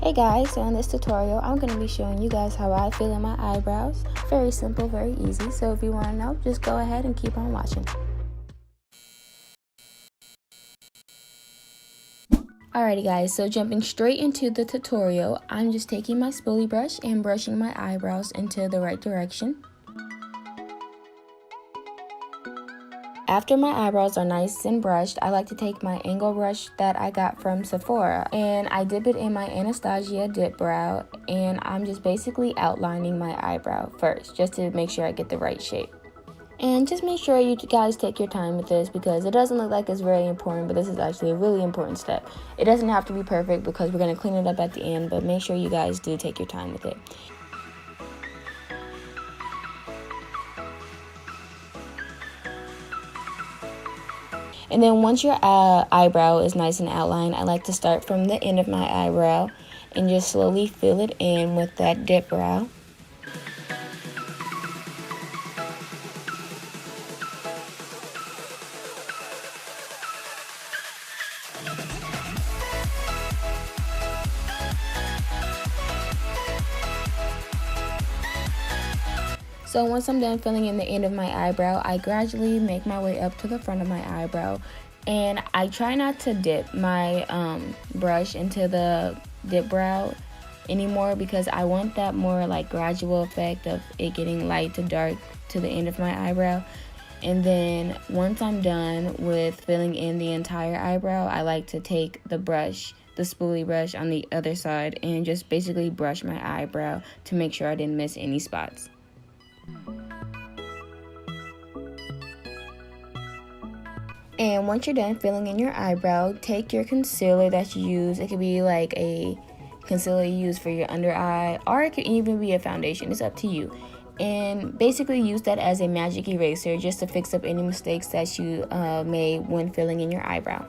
Hey guys, so in this tutorial I'm going to be showing you guys how I fill in my eyebrows. Very simple, very easy, so if you want to know, just go ahead and keep on watching. Alrighty guys, so jumping straight into the tutorial, I'm just taking my spoolie brush and brushing my eyebrows into the right direction. After my eyebrows are nice and brushed, I like to take my angle brush that I got from Sephora and I dip it in my Anastasia dip brow, and I'm just basically outlining my eyebrow first just to make sure I get the right shape. And just make sure you guys take your time with this because it doesn't look like it's very important, but this is actually a really important step. It doesn't have to be perfect because we're going to clean it up at the end, but make sure you guys do take your time with it. And then once your eyebrow is nice and outlined, I like to start from the end of my eyebrow and just slowly fill it in with that dip brow. So once I'm done filling in the end of my eyebrow, I gradually make my way up to the front of my eyebrow, and I try not to dip my brush into the dip brow anymore because I want that more like gradual effect of it getting light to dark to the end of my eyebrow. And then once I'm done with filling in the entire eyebrow, I like to take the brush, the spoolie brush on the other side, and just basically brush my eyebrow to make sure I didn't miss any spots. And once you're done filling in your eyebrow, take your concealer that you use. It could be like a concealer you use for your under eye, or it could even be a foundation. It's up to you. And basically use that as a magic eraser just to fix up any mistakes that you made when filling in your eyebrow.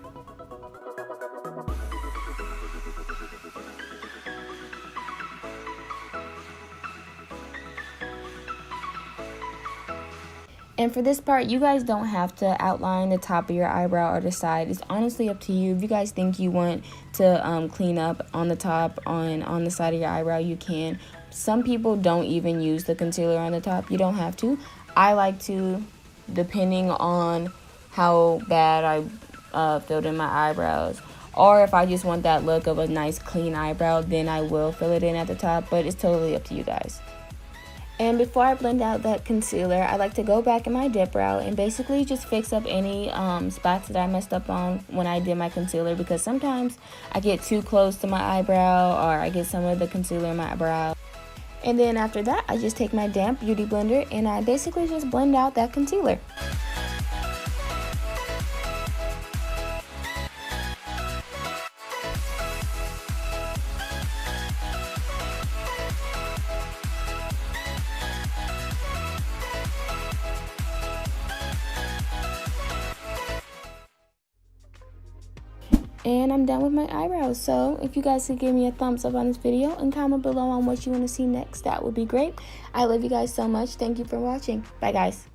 And for this part, you guys don't have to outline the top of your eyebrow or the side. It's honestly up to you. If you guys think you want to clean up on the top, on the side of your eyebrow, you can. Some people don't even use the concealer on the top. You don't have to. I like to, depending on how bad I filled in my eyebrows. Or if I just want that look of a nice clean eyebrow, then I will fill it in at the top. But it's totally up to you guys. And before I blend out that concealer, I like to go back in my dip brow and basically just fix up any spots that I messed up on when I did my concealer, because sometimes I get too close to my eyebrow or I get some of the concealer in my brow. And then after that, I just take my damp beauty blender and I basically just blend out that concealer. And I'm done with my eyebrows. So if you guys could give me a thumbs up on this video and comment below on what you want to see next, that would be great. I love you guys so much. Thank you for watching. Bye guys.